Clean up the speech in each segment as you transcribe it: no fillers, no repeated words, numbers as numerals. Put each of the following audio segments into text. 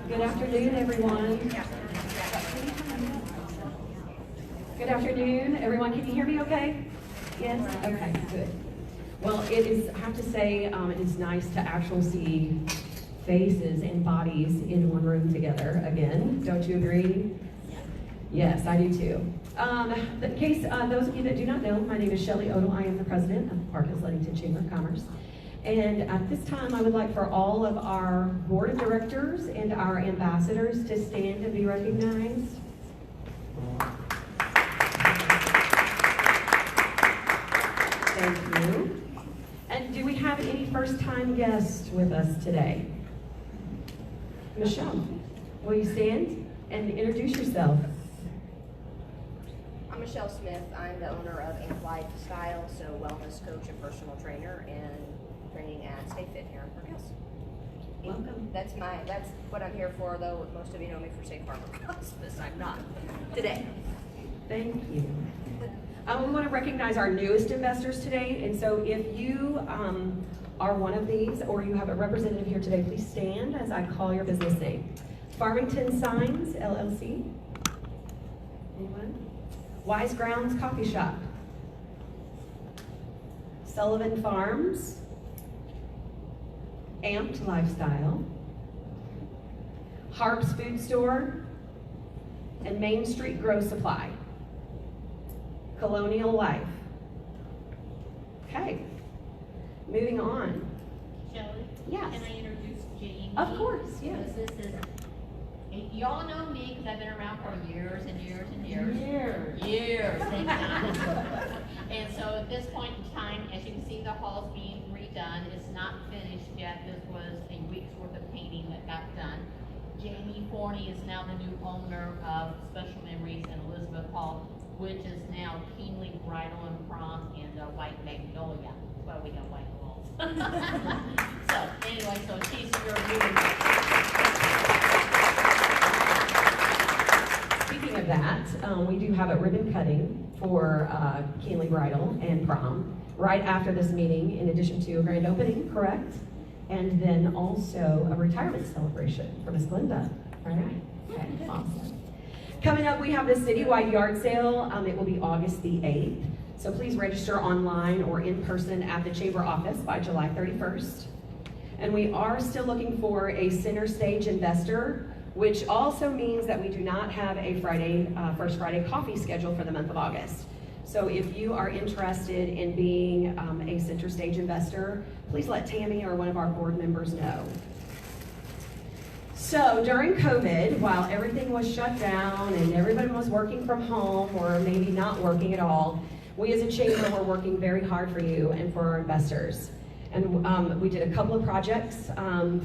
Good afternoon, everyone. Good afternoon, everyone. Can you hear me okay? Yes? Okay, good. Well, I have to say, it is nice to actually see faces and bodies in one room together again. Don't you agree? Yes, I do too. In case those of you that do not know, my name is Shelley Odell. I am the president of the Park Hills Leadington Chamber of Commerce. And at this time, I would like for all of our board of directors and our ambassadors to stand and be recognized. Thank you. And do we have any first-time guests with us today? Michelle, will you stand and introduce yourself? I'm Michelle Smith. I'm the owner of Amplified Style, so wellness coach and personal trainer, and training at Stay Fit here in Park Hills. Welcome. That's what I'm here for, though most of you know me for Safe Harbor Hospice. I'm not today. Thank you. We want to recognize our newest investors today, and so if you are one of these or you have a representative here today, please stand as I call your business name. Farmington Signs, LLC. Anyone? Wise Grounds Coffee Shop. Sullivan Farms. Amped Lifestyle. Harps Food Store. And Main Street Grow Supply. Colonial Life. Okay, moving on. Shelley? Yes. Can I introduce Jamie? Of course, yes. Because this is, y'all know me because I've been around for years and years and years. Years, thank God. And so at this point in time, as you can see, the hall's being redone. It's not finished yet. This was a week's worth of painting that got done. Jami Forney is now the new owner of Special Memories in Elizabeth Hall, which is now Keenly Bridal Prom and White Magnolia. That's why we got white walls. So anyway, so she's your new. Speaking of that, we do have a ribbon cutting for Keenly Bridal and Prom right after this meeting, in addition to a grand opening, correct? And then also a retirement celebration for Miss Glenda, right? Okay, awesome. Coming up, we have the citywide yard sale. It will be August the 8th. So please register online or in person at the chamber office by July 31st. And we are still looking for a center stage investor, which also means that we do not have a First Friday coffee schedule for the month of August. So if you are interested in being a center stage investor, please let Tammy or one of our board members know. So during COVID, while everything was shut down and everybody was working from home or maybe not working at all, we as a chamber were working very hard for you and for our investors. And we did a couple of projects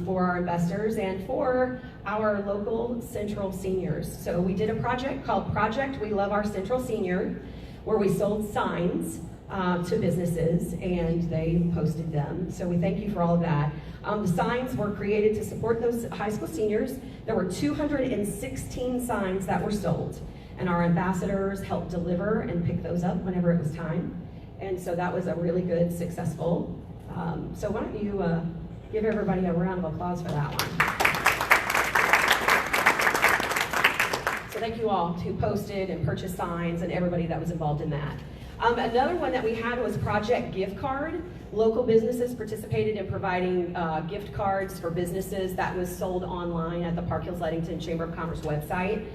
for our investors and for our local Central seniors. So we did a project called Project We Love Our Central Senior, where we sold signs to businesses and they posted them. So we thank you for all of that. The signs were created to support those high school seniors. There were 216 signs that were sold, and our ambassadors helped deliver and pick those up whenever it was time. And so that was a really good, successful. So why don't you give everybody a round of applause for that one. So thank you all who posted and purchased signs and everybody that was involved in that. Another one that we had was Project Gift Card. Local businesses participated in providing gift cards for businesses that was sold online at the Park Hills Leadington Chamber of Commerce website.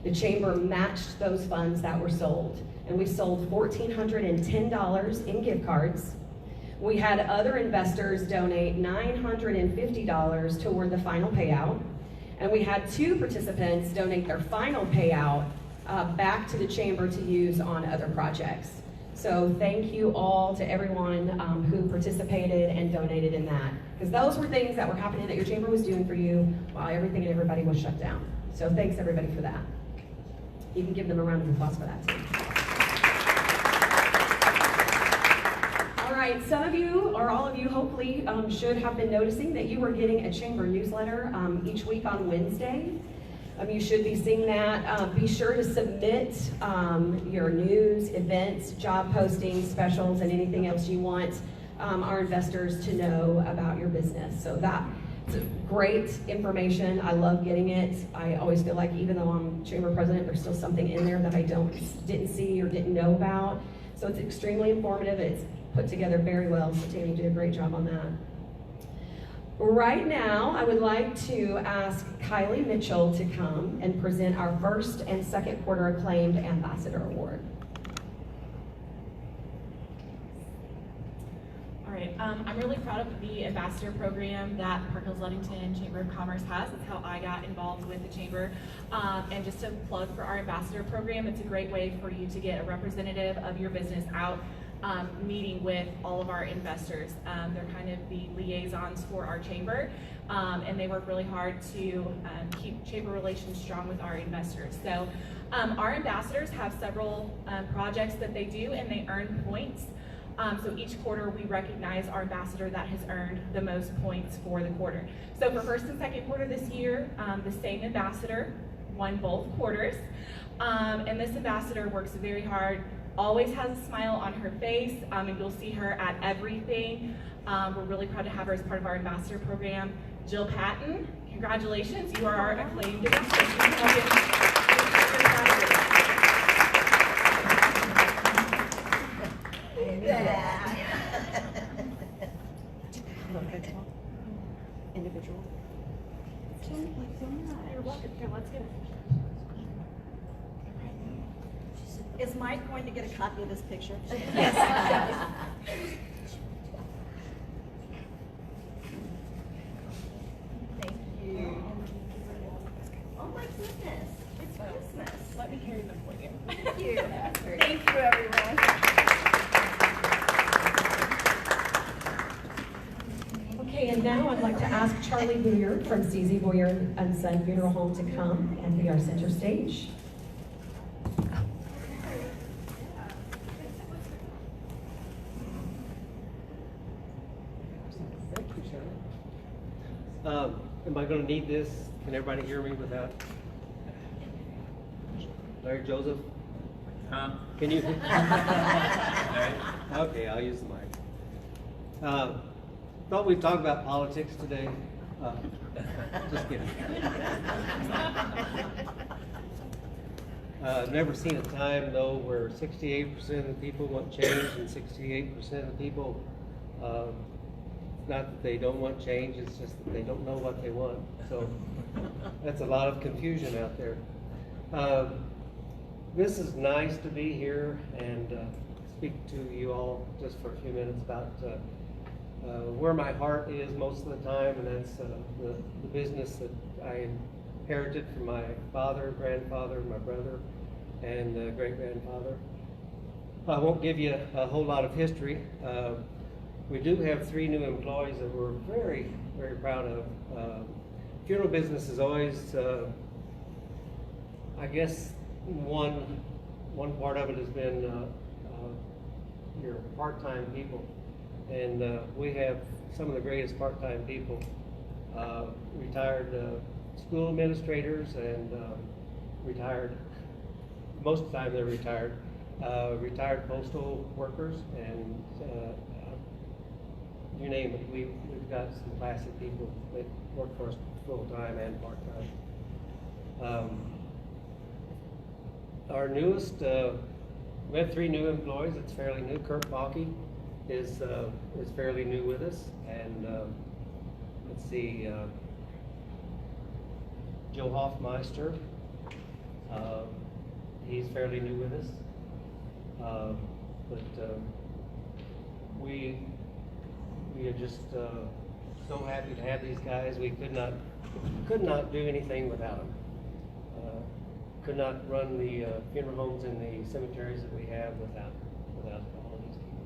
The chamber matched those funds that were sold, and we sold $1,410 in gift cards. We had other investors donate $950 toward the final payout, and we had 2 participants donate their final payout back to the chamber to use on other projects. So thank you all to everyone who participated and donated in that, because those were things that were happening that your chamber was doing for you while everything and everybody was shut down. So thanks everybody for that. You can give them a round of applause for that too. All right, some of you, or all of you hopefully, should have been noticing that you were getting a chamber newsletter each week on Wednesday. You should be seeing that. Be sure to submit your news, events, job postings, specials, and anything else you want our investors to know about your business. So that's great information. I love getting it. I always feel like even though I'm chamber president, there's still something in there that I didn't see or didn't know about. So it's extremely informative. It's put together very well. So Tammy did a great job on that. Right now, I would like to ask Kylie Mitchell to come and present our first and second Quarter Acclaimed Ambassador Award. All right, I'm really proud of the ambassador program that Park Hills Leadington Chamber of Commerce has. That's how I got involved with the chamber. And just to plug for our ambassador program, it's a great way for you to get a representative of your business out meeting with all of our investors. They're kind of the liaisons for our chamber, and they work really hard to keep chamber relations strong with our investors. So our ambassadors have several projects that they do, and they earn points. So each quarter we recognize our ambassador that has earned the most points for the quarter. So for first and second quarter this year, the same ambassador won both quarters. And this ambassador works very hard, always has a smile on her face, and you'll see her at everything. We're really proud to have her as part of our ambassador program. Jill Patton, congratulations, you are our acclaimed ambassador. Individual. You're welcome. Here, let's get it. Is Mike going to get a copy of this picture? Yes. Thank you. Oh my goodness, it's Christmas. Let me carry them for you. Thank you. Thank you, everyone. Okay, and now I'd like to ask Charlie Booyer from CZ Booyer & Son Funeral Home to come and be our center stage. Thank you, Sharon. Am I going to need this? Can everybody hear me without? Larry Joseph? Can you? Okay, I'll use the mic. Thought we'd talk about politics today. Just kidding. I've never seen a time, though, where 68% of the people want change and 68% of the people, not that they don't want change, it's just that they don't know what they want. So that's a lot of confusion out there. This is nice to be here and speak to you all just for a few minutes about where my heart is most of the time, and that's the business that I inherited from my father, grandfather, my brother, and great-grandfather. I won't give you a whole lot of history. We do have 3 new employees that we're very, very proud of. Funeral business is always, I guess, one part of it has been your part-time people. And we have some of the greatest part-time people, retired school administrators and retired, most of the time they're retired, retired postal workers, and you name it. We've got some classic people that work for us full-time and part-time. Our newest, we have 3 new employees. It's fairly new. Kurt Balke is fairly new with us, and let's see, Joe Hoffmeister, he's fairly new with us, but we are just so happy to have these guys. We could not do anything without them. Could not run the funeral homes and the cemeteries that we have without all of these people.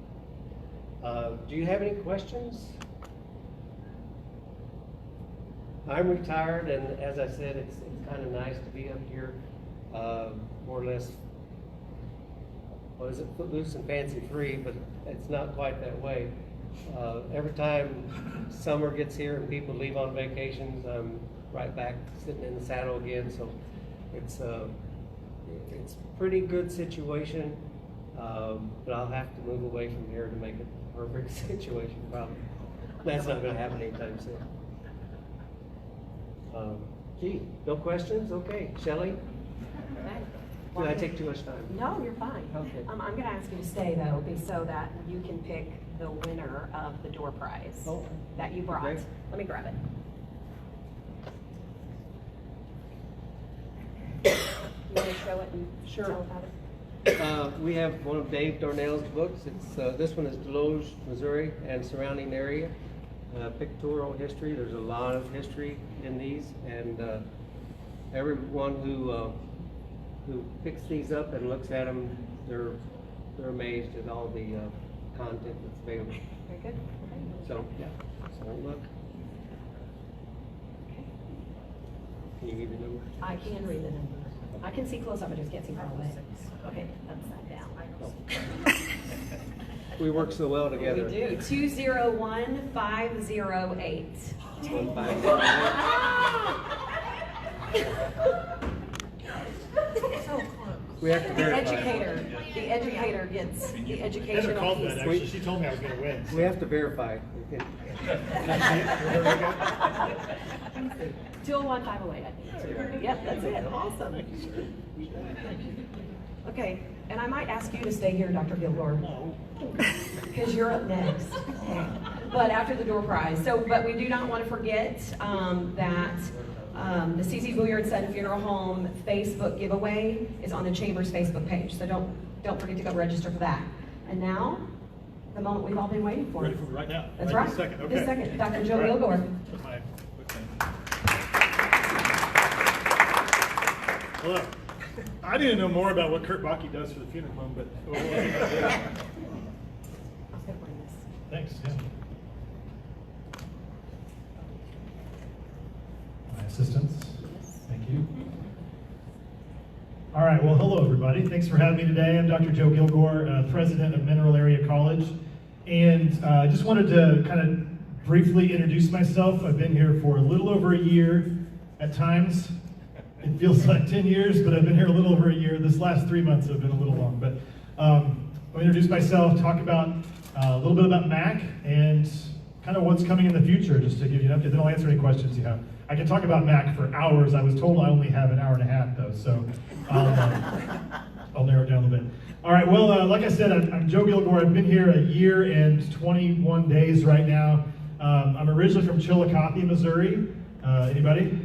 Do you have any questions? I'm retired, and as I said, it's kind of nice to be up here, more or less, what is it, footloose and fancy free, but it's not quite that way. every time summer gets here and people leave on vacations, I'm right back sitting in the saddle again. So it's a pretty good situation, but I'll have to move away from here to make it a perfect situation. Probably that's not going to happen anytime soon. Gee, no questions? Okay, Shelley. Did I take too much time? No, you're fine. Okay. I'm going to ask you to stay though, so that you can pick the winner of the door prize that you brought. Okay. Let me grab it. You want to show it and Sure. tell about it? We have one of Dave Darnell's books. It's this one is Deloge, Missouri, and surrounding area. Pictorial history. There's a lot of history in these, and everyone who picks these up and looks at them, they're amazed at all the content that's available. Very good. Okay. So yeah, so look. Can you give the number? I can read the number. I can see close up, I just can't see far away. Okay, upside down. We work so well together. We do. 201508. 1508. We have to verify. The educator gets the I never educational called that, piece. actually. She told me I was going to win. We have to verify. We can- 201508, I think. Yep, that's it. Awesome. Okay, and I might ask you to stay here, Dr. Gilgour. Because you're up next. But after the door prize. But we do not want to forget that the C.C. Bouillard Son Funeral Home Facebook giveaway is on the Chamber's Facebook page. So don't forget to go register for that. And now, the moment we've all been waiting for. Ready for right now? That's right. This second. Okay. This second. Dr. Joe All right. Gilgour. With my quick thing. Hello. I need to know more about what Kurt Bakke does for the funeral home, but I was going to bring this. thanks. Yeah. My assistants. Thank you. All right, well, hello, everybody. Thanks for having me today. I'm Dr. Joe Gilgour, president of Mineral Area College. And I just wanted to kind of briefly introduce myself. I've been here for a little over a year. At times, it feels like 10 years, but I've been here a little over a year. This last 3 months have been a little long. But I'll introduce myself, talk about a little bit about MAC, and kind of what's coming in the future, just to give you an update. Then I'll answer any questions you have. I can talk about MAC for hours. I was told I only have an hour and a half, though, so I'll narrow it down a little bit. All right, well, like I said, I'm Joe Gilgour. I've been here a year and 21 days right now. I'm originally from Chillicothe, Missouri. Anybody?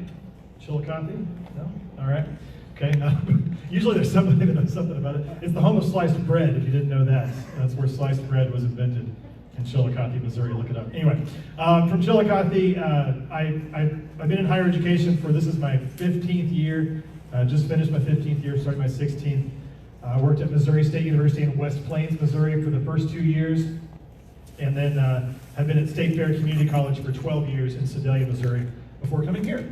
Chillicothe? No? All right. Okay. Usually there's somebody that knows something about it. It's the home of sliced bread, if you didn't know that. That's where sliced bread was invented. In Chillicothe, Missouri, look it up. Anyway, from Chillicothe, I've been in higher education this is my 15th year. Just finished my 15th year, started my 16th. I worked at Missouri State University in West Plains, Missouri for the first 2 years. And then have been at State Fair Community College for 12 years in Sedalia, Missouri, before coming here,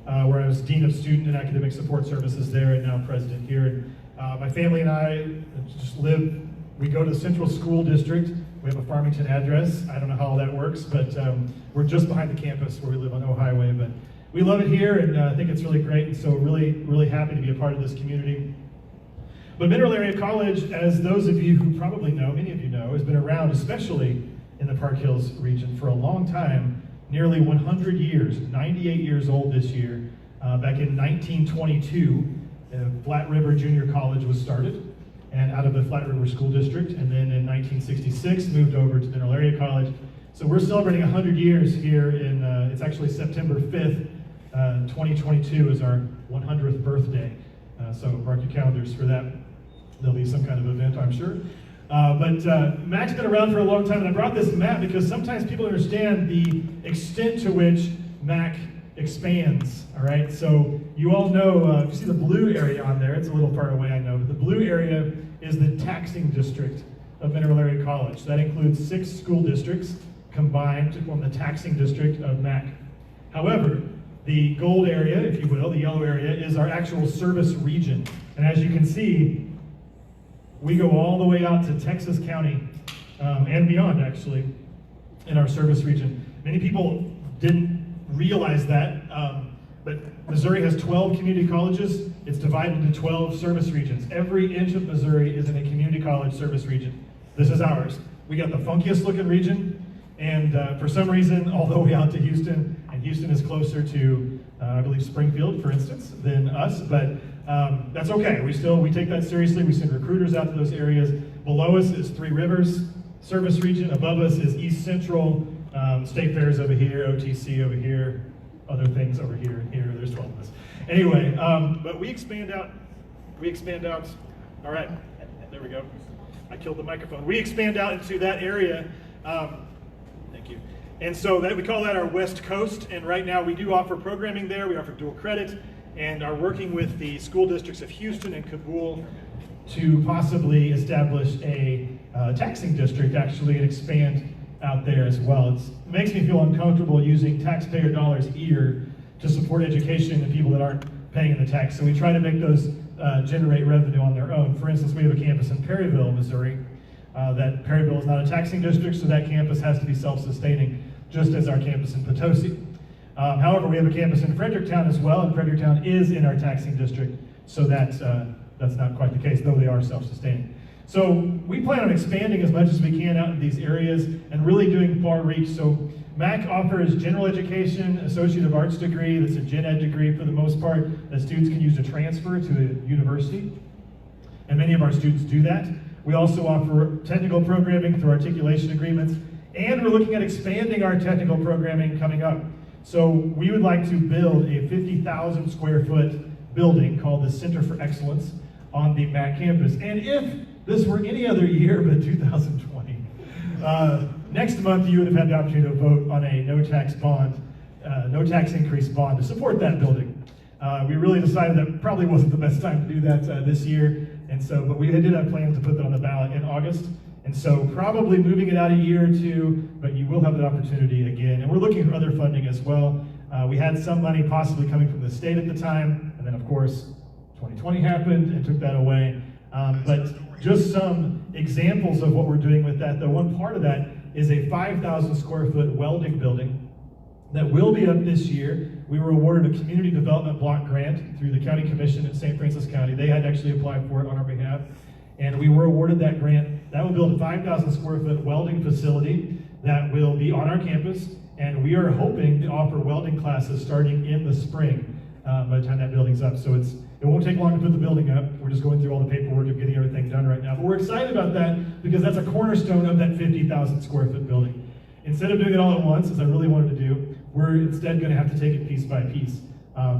where I was Dean of Student and Academic Support Services there and now President here. And, my family and I just we go to the Central School District. We have a Farmington address. I don't know how all that works, but we're just behind the campus where we live on O Highway. But we love it here, and I think it's really great, and so really, really happy to be a part of this community. But Mineral Area College, as those of you who probably know, many of you know, has been around, especially in the Park Hills region, for a long time, nearly 100 years, 98 years old this year. Back in 1922, Flat River Junior College was started, and out of the Flat River School District, and then in 1966 moved over to Mineral Area College. So we're celebrating 100 years here it's actually September 5th, 2022 is our 100th birthday. So mark your calendars for that. There'll be some kind of event, I'm sure. But MAC's been around for a long time, and I brought this map because sometimes people understand the extent to which MAC expands, all right? So you all know, if you see the blue area on there, it's a little far away, I know, but the blue area is the taxing district of Mineral Area College. So that includes 6 school districts combined to form the taxing district of MAC. However, the gold area, if you will, the yellow area, is our actual service region. And as you can see, we go all the way out to Texas County and beyond, actually. in our service region. Many people didn't realize that, but Missouri has 12 community colleges. It's divided into 12 service regions. Every inch of Missouri is in a community college service region. This is ours. We got the funkiest looking region, and for some reason, all the way out to Houston, and Houston is closer to, I believe, Springfield, for instance, than us, but that's okay. We take that seriously. We send recruiters out to those areas. Below us is Three Rivers service region. Above us is East Central, State Fairs over here, OTC over here, other things over here and here. There's 12 of us. Anyway, but we expand out. All right, there we go. I killed the microphone. We expand out into that area. Thank you. And so we call that our West Coast. And right now we do offer programming there. We offer dual credit and are working with the school districts of Houston and Kabul to possibly establish a taxing district actually and expand out there as well. It makes me feel uncomfortable using taxpayer dollars here to support education and people that aren't paying the tax. So we try to make those generate revenue on their own. For instance, we have a campus in Perryville, Missouri. That Perryville is not a taxing district, so that campus has to be self-sustaining, just as our campus in Potosi. However, we have a campus in Fredericktown as well, and Fredericktown is in our taxing district, so that's not quite the case, though they are self-sustaining. So we plan on expanding as much as we can out in these areas and really doing far reach. So MAC offers general education, Associate of Arts degree, that's a gen ed degree for the most part, that students can use to transfer to a university. And many of our students do that. We also offer technical programming through articulation agreements, and we're looking at expanding our technical programming coming up. So we would like to build a 50,000 square foot building called the Center for Excellence on the MAC campus. And if this were any other year but 2020, next month you would have had the opportunity to vote on a no tax increase bond to support that building. We really decided that probably wasn't the best time to do that this year, and so, but we did have plans to put that on the ballot in August, and so probably moving it out a year or two, but you will have that opportunity again. And we're looking for other funding as well. We had some money possibly coming from the state at the time, and then of course 2020 happened and took that away. But just some examples of what we're doing with that, though. One part of that is a 5,000 square foot welding building that will be up this year. We were awarded a community development block grant through the county commission in St. Francis County. They had actually applied for it on our behalf, and we were awarded that grant. That will build a 5,000 square foot welding facility that will be on our campus, and we are hoping to offer welding classes starting in the spring by the time that building's up. So it won't take long to put the building up. We're just going through all the paperwork of getting everything done right now. But we're excited about that because that's a cornerstone of that 50,000 square foot building. Instead of doing it all at once, as I really wanted to do, we're instead going to have to take it piece by piece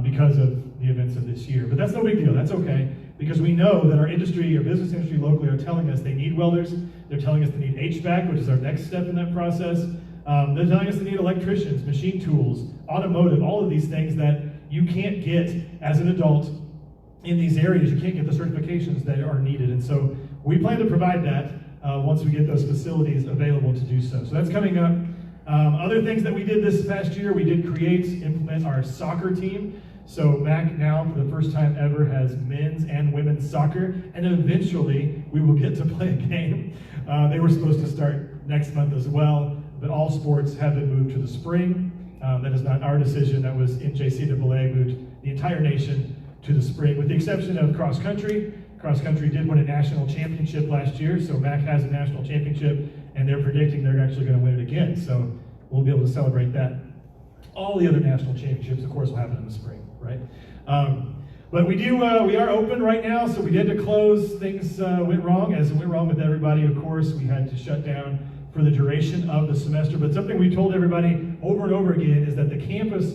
because of the events of this year. But that's no big deal. That's okay, because we know that our industry, our business industry locally, are telling us they need welders. They're telling us they need HVAC, which is our next step in that process. They're telling us they need electricians, machine tools, automotive, all of these things that you can't get as an adult in these areas. You can't get the certifications that are needed. And so we plan to provide that once we get those facilities available to do so. So that's coming up. Other things that we did this past year, we did implement our soccer team. So MAC now, for the first time ever, has men's and women's soccer, and eventually we will get to play a game. They were supposed to start next month as well, but all sports have been moved to the spring. That is not our decision. That was NJCAA moved the entire nation to the spring, with the exception of cross country. Cross country did win a national championship last year, so MAC has a national championship, and they're predicting they're actually going to win it again. So we'll be able to celebrate that. All the other national championships, of course, will happen in the spring, right? But we are open right now, so we had to close. Things went wrong, as it went wrong with everybody, of course. We had to shut down for the duration of the semester. But something we told everybody over and over again is that the campus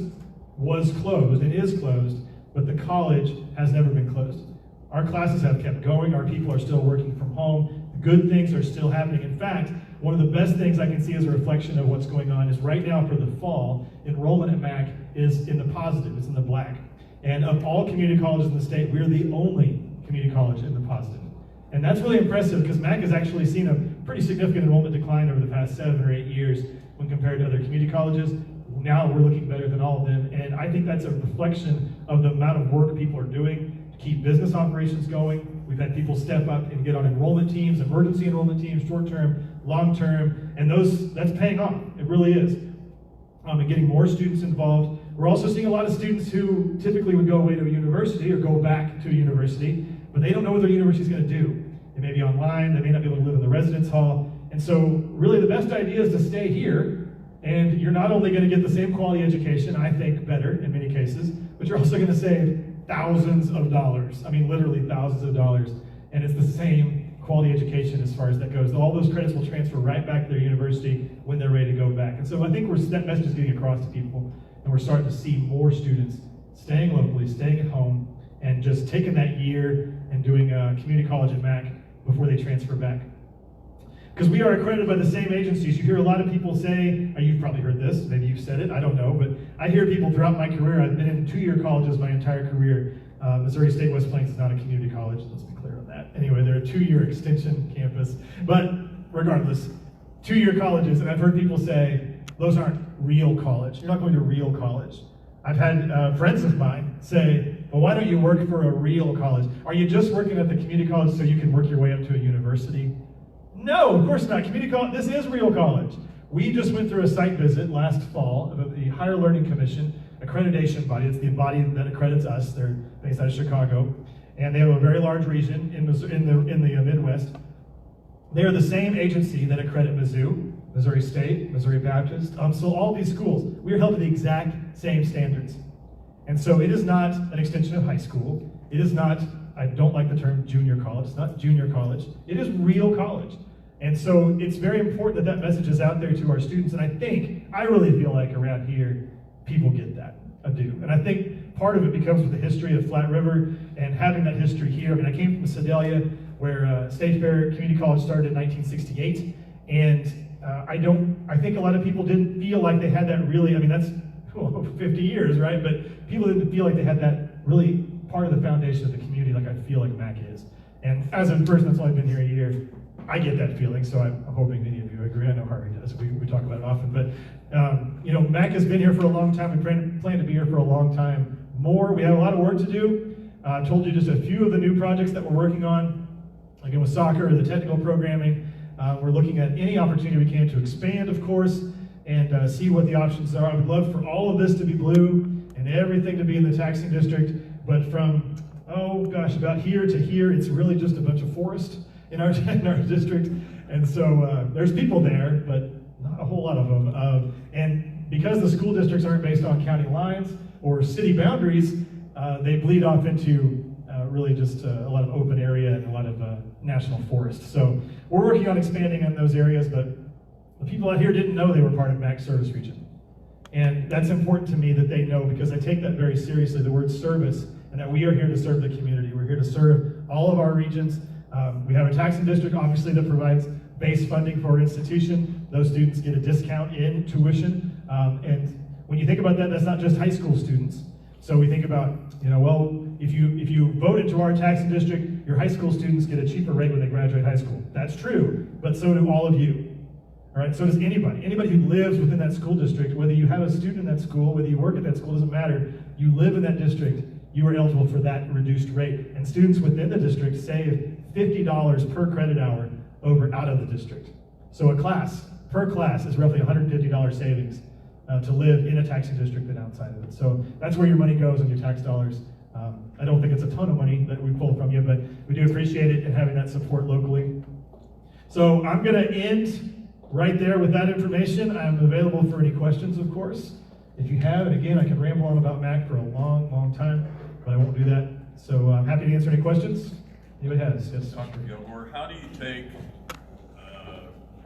was closed and is closed, but the college has never been closed. Our classes have kept going. Our people are still working from home. Good things are still happening. In fact, one of the best things I can see as a reflection of what's going on is right now for the fall, enrollment at MAC is in the positive, it's in the black. And of all community colleges in the state, we're the only community college in the positive. And that's really impressive because MAC has actually seen a pretty significant enrollment decline over the past 7 or 8 years when compared to other community colleges. Now we're looking better than all of them, and I think that's a reflection of the amount of work people are doing to keep business operations going. We've had people step up and get on enrollment teams, emergency enrollment teams, short-term, long-term, and that's paying off. It really is. And getting more students involved. We're also seeing a lot of students who typically would go away to a university or go back to a university, but they don't know what their university is going to do. They may be online, they may not be able to live in the residence hall, and so really the best idea is to stay here, and you're not only going to get the same quality education, I think better in many cases, but you're also going to save thousands of dollars. I mean, literally thousands of dollars, and it's the same quality education as far as that goes. All those credits will transfer right back to their university when they're ready to go back. And so I think that message is getting across to people, and we're starting to see more students staying locally, staying at home, and just taking that year and doing community college at Mac before they transfer back. Because we are accredited by the same agencies. You hear a lot of people say, you've probably heard this, maybe you've said it, I don't know, but I hear people throughout my career, I've been in 2-year colleges my entire career. Missouri State West Plains is not a community college, let's be clear on that. Anyway, they're a 2-year extension campus. But regardless, 2-year colleges, and I've heard people say, those aren't real college. You're not going to real college. I've had friends of mine say, well, why don't you work for a real college? Are you just working at the community college so you can work your way up to a university? No, of course not. Community college, this is real college. We just went through a site visit last fall of the Higher Learning Commission accreditation body. It's the body that accredits us. They're based out of Chicago, and they have a very large region in the Midwest. They are the same agency that accredit Mizzou, Missouri State, Missouri Baptist, so all these schools. We are held to the exact same standards. And so it is not an extension of high school. It is not, I don't like the term junior college. It's not junior college. It is real college. And so it's very important that message is out there to our students. And I really feel like around here, people get that. I do. And I think part of it becomes with the history of Flat River and having that history here. I mean, I came from Sedalia, where State Fair Community College started in 1968. And I think a lot of people didn't feel like they had that really, I mean, that's 50 years, right? But people didn't feel like they had that really part of the foundation of the community like I feel like Mac is. And as a person that's only been here a year, I get that feeling, so I'm hoping many of you agree. I know Harvey does. We talk about it often. But, Mac has been here for a long time. We plan to be here for a long time more. We have a lot of work to do. I told you just a few of the new projects that we're working on. Again, with soccer, the technical programming. We're looking at any opportunity we can to expand, of course, and see what the options are. I would love for all of this to be blue and everything to be in the taxing district, but from, about here to here, it's really just a bunch of forest in our district. And so there's people there, but not a whole lot of them. And because the school districts aren't based on county lines or city boundaries, they bleed off into really just a lot of open area and a lot of national forest. So we're working on expanding in those areas, but the people out here didn't know they were part of MAC's service region. And that's important to me that they know, because I take that very seriously, the word service, and that we are here to serve the community. We're here to serve all of our regions. We have a taxing district, obviously, that provides base funding for our institution. Those students get a discount in tuition. And when you think about that, that's not just high school students. So we think about, if you vote into our taxing district, your high school students get a cheaper rate when they graduate high school. That's true, but so do all of you. All right, so does anybody who lives within that school district, whether you have a student in that school, whether you work at that school, doesn't matter. You live in that district, you are eligible for that reduced rate. And students within the district save $50 per credit hour out of the district. So per class is roughly $150 savings to live in a taxing district than outside of it. So that's where your money goes on your tax dollars. I don't think it's a ton of money that we pull from you, but we do appreciate it and having that support locally. So I'm gonna end right there with that information. I'm available for any questions, of course, if you have. And again, I can ramble on about MAC for a long, long time, but I won't do that. So I'm happy to answer any questions. Anybody has? Yes. Dr. Gilgour, how do you take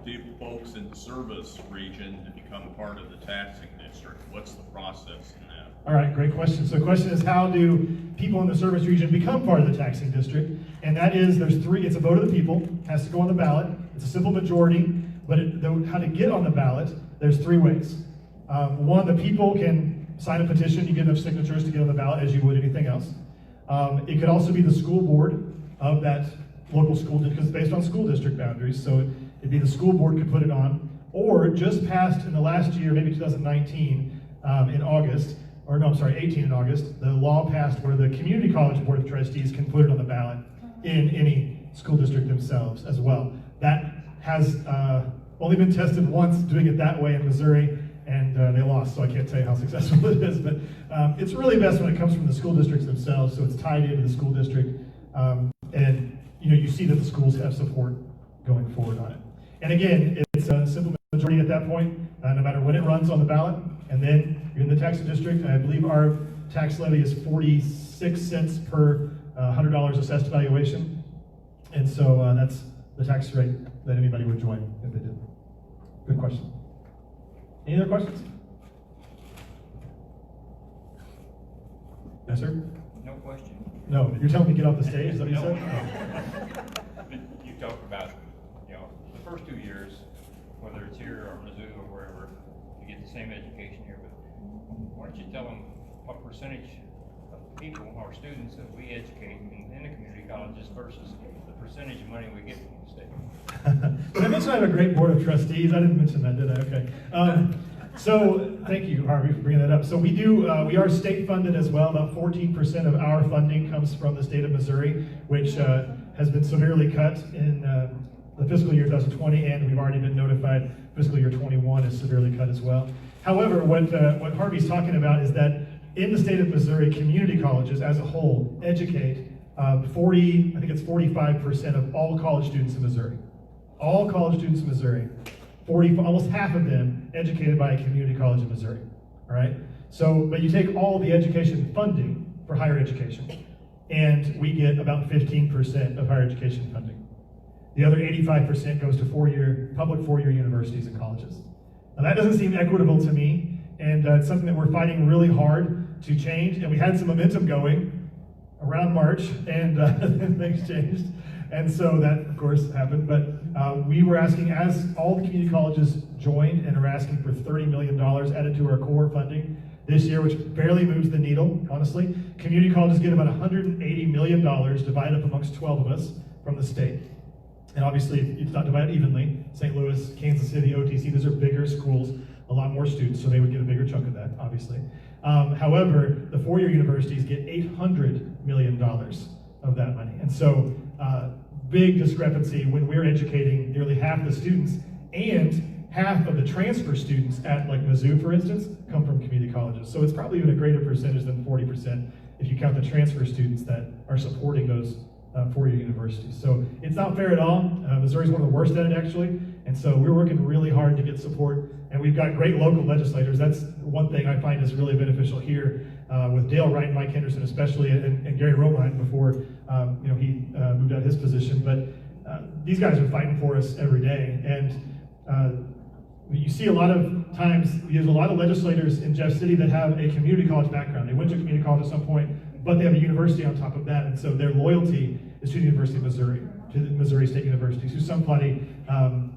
the folks in the service region to become part of the taxing district? What's the process in that? All right, great question. So the question is, how do people in the service region become part of the taxing district? And that is, it's a vote of the people, has to go on the ballot. It's a simple majority, but how to get on the ballot, there's 3 ways. One, the people can sign a petition. You get enough signatures to get on the ballot as you would anything else. It could also be the school board of that local school, because it's based on school district boundaries. So it'd be the school board could put it on, or just passed in the last year, maybe 2019, in August, 18 in August, the law passed where the community college board of trustees can put it on the ballot in any school district themselves as well. That has only been tested once doing it that way in Missouri, and they lost, so I can't tell you how successful it is, but it's really best when it comes from the school districts themselves, so it's tied into the school district, and you see that the schools have support going forward on it. And again, it's a simple majority at that point, no matter when it runs on the ballot, and then you're in the taxing district. I believe our tax levy is 46 cents per $100 assessed valuation, and so that's the tax rate that anybody would join if they did. Good question. Any other questions? Yes, sir? No question. No, you're telling me to get off the stage, is that what you said? You talked about, the first 2 years, whether it's here or Mizzou or wherever, you get the same education here, but why don't you tell them what percentage of people or students that we educate in the community colleges versus the percentage of money we get from the state? Did I mention I have a great board of trustees? I didn't mention that, did I? Okay. So thank you, Harvey, for bringing that up. So we we are state funded as well. About 14% of our funding comes from the state of Missouri, which has been severely cut in the fiscal year 2020, and we've already been notified fiscal year 21 is severely cut as well. However, what Harvey's talking about is that in the state of Missouri, community colleges as a whole educate 45% of all college students in Missouri. All college students in Missouri, almost half of them educated by a community college in Missouri, all right? So, but you take all the education funding for higher education, and we get about 15% of higher education funding. The other 85% goes to public four-year universities and colleges. Now that doesn't seem equitable to me, and it's something that we're fighting really hard to change, and we had some momentum going around March, and then things changed. And so that, of course, happened, but we were asking, as all the community colleges joined and are asking for $30 million added to our core funding this year, which barely moves the needle, honestly. Community colleges get about $180 million divided up amongst 12 of us from the state. And obviously, it's not divided evenly. St. Louis, Kansas City, OTC, those are bigger schools, a lot more students, so they would get a bigger chunk of that, obviously. However, the four-year universities get $800 million of that money. And so, big discrepancy when we're educating nearly half the students, and half of the transfer students at like Mizzou, for instance, come from community colleges. So it's probably even a greater percentage than 40% if you count the transfer students that are supporting those four-year universities. So it's not fair at all. Missouri's one of the worst at it, actually. And so we're working really hard to get support, and we've got great local legislators. That's one thing I find is really beneficial here with Dale Wright and Mike Henderson, especially, and Gary Romine before he moved out of his position. But these guys are fighting for us every day, and you see a lot of times, there's a lot of legislators in Jeff City that have a community college background. They went to community college at some point, but they have a university on top of that, and so their loyalty is to the University of Missouri, to the Missouri State University, to somebody,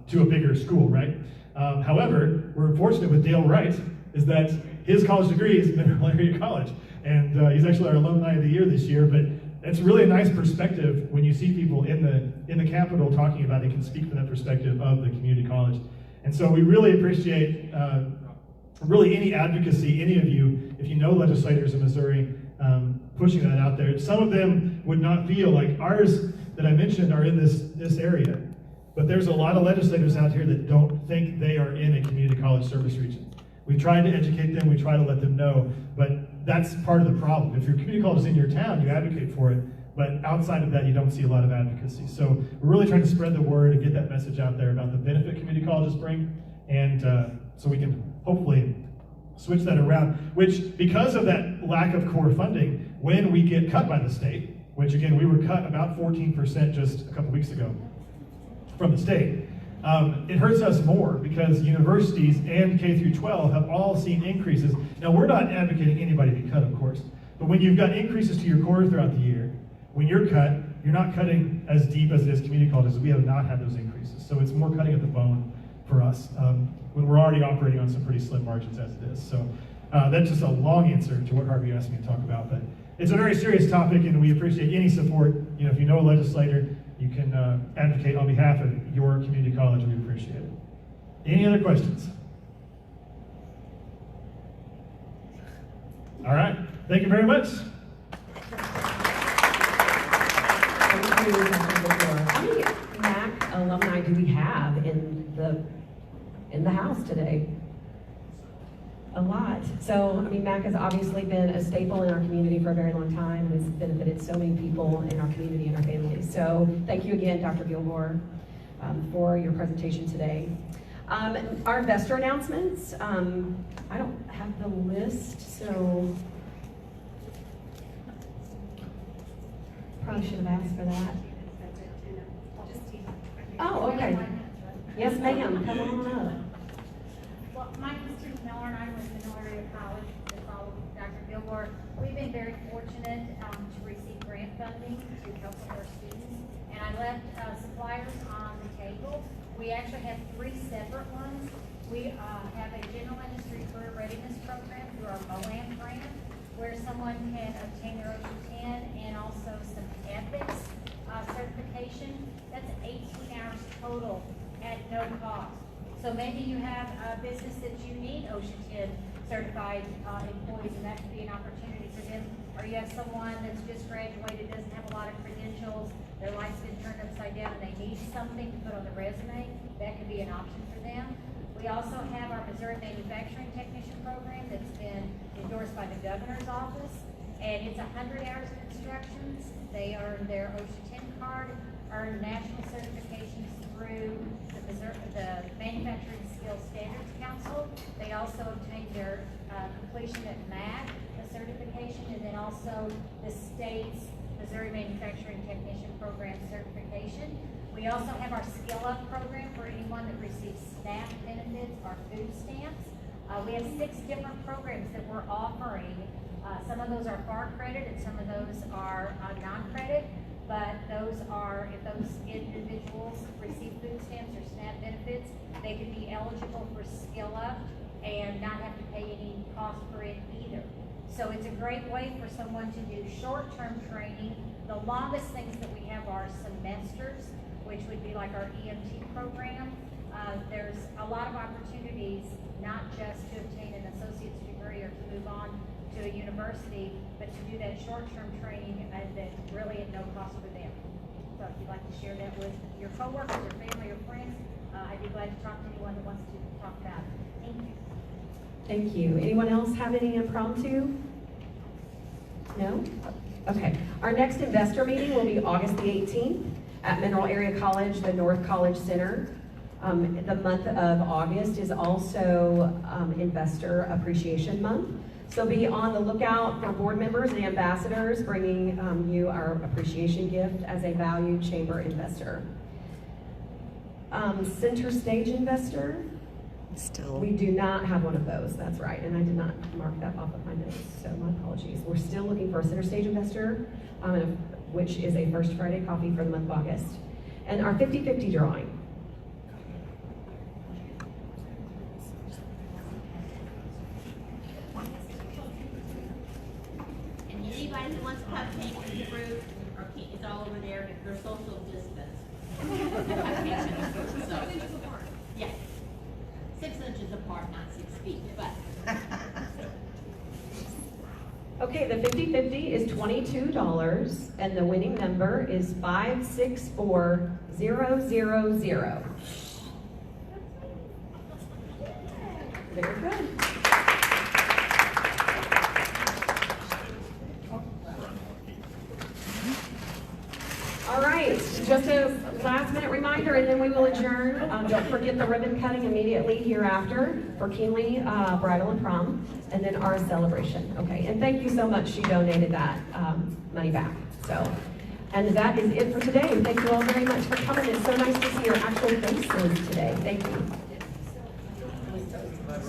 to a bigger school, right? However, we're fortunate with Dale Wright is that his college degree is Mineral Area College, and he's actually our Alumni of the Year this year, but it's really a nice perspective when you see people in the Capitol talking about it, can speak from that perspective of the community college. And so we really appreciate really any advocacy, any of you, if you know legislators in Missouri, pushing that out there. Some of them would not feel like ours that I mentioned are in this area, but there's a lot of legislators out here that don't think they are in a community college service region. We try to educate them, we try to let them know, but that's part of the problem. If your community college is in your town, you advocate for it, but outside of that, you don't see a lot of advocacy. So we're really trying to spread the word and get that message out there about the benefit community colleges bring, and so we can hopefully switch that around, which because of that lack of core funding, when we get cut by the state, which again, we were cut about 14% just a couple weeks ago from the state, it hurts us more because universities and K through 12 have all seen increases. Now, we're not advocating anybody be cut, of course, but when you've got increases to your core throughout the year, when you're cut, you're not cutting as deep as it is community colleges. We have not had those increases, so it's more cutting at the bone for us when we're already operating on some pretty slim margins as it is. So that's just a long answer to what Harvey asked me to talk about, but it's a very serious topic, and we appreciate any support. You know, if you know a legislator, you can advocate on behalf of your community college. We appreciate it. Any other questions? All right. Thank you very much. Thank you, Dr. Gilgour. I'm going to get Mac alumni do we have in the house today? A lot. So, I mean, MAC has obviously been a staple in our community for a very long time and has benefited so many people in our community and our families. So, thank you again, Dr. Gilgour, for your presentation today. Our investor announcements, I don't have the list, so probably should have asked for that. Oh, okay. Yes, ma'am, come on up. Well, my name is Tina Miller, and I'm with Manila Area College, to follow Dr. Gilmore. We've been very fortunate to receive grant funding to help with our students, and I left suppliers on the table. We actually have 3 separate ones. We have a general industry career readiness program through our MOAM grant, where someone can obtain their OSHA 10 and also some ethics certification. That's 18 hours total at no cost. So maybe you have a business that you need OSHA 10 certified employees, and that could be an opportunity for them. Or you have someone that's just graduated, doesn't have a lot of credentials, their life's been turned upside down, and they need something to put on the resume. That could be an option for them. We also have our Missouri Manufacturing Technician Program that's been endorsed by the governor's office, and it's 100 hours of instructions. They earn their OSHA 10 card, earn national certifications through the Manufacturing Skills Standards Council. They also obtain their completion at MAC, the certification, and then also the state's Missouri Manufacturing Technician Program certification. We also have our Skill Up program for anyone that receives SNAP benefits or food stamps. We have 6 different programs that we're offering. Some of those are FAR credit and some of those are non-credit. But those are, if those individuals receive food stamps or SNAP benefits, they could be eligible for Skill Up and not have to pay any cost for it either. So it's a great way for someone to do short-term training. The longest things that we have are semesters, which would be like our EMT program. There's a lot of opportunities, not just to obtain an associate's degree or to move on to a university, but to do that short-term training that really at no cost for them. So if you'd like to share that with your coworkers or family or friends, I'd be glad to talk to anyone that wants to talk about it. Thank you. Thank you. Anyone else have any impromptu? No? Okay. Our next investor meeting will be August the 18th at Mineral Area College, the North College Center. The month of August is also Investor Appreciation Month. So be on the lookout for board members and ambassadors bringing you our appreciation gift as a valued chamber investor. Center stage investor. Still. We do not have one of those, that's right, and I did not mark that off of my notes, so my apologies. We're still looking for a center stage investor, which is a First Friday coffee for the month of August. And our 50-50 drawing. And anybody who wants cupcakes and fruit, or it's all over there, they're social distance. So, yes. 6 inches apart, not 6 feet, but. Okay, the 50-50 is $22, and the winning number is 564000. Very good. All right, just a last minute reminder and then we will adjourn. Don't forget the ribbon cutting immediately hereafter for Keenly Bridal Prom, and then our celebration. Okay, and thank you so much. She donated that money back. So, and that is it for today. Thank you all very much for coming. It's so nice to see your actual faces today. Thank you.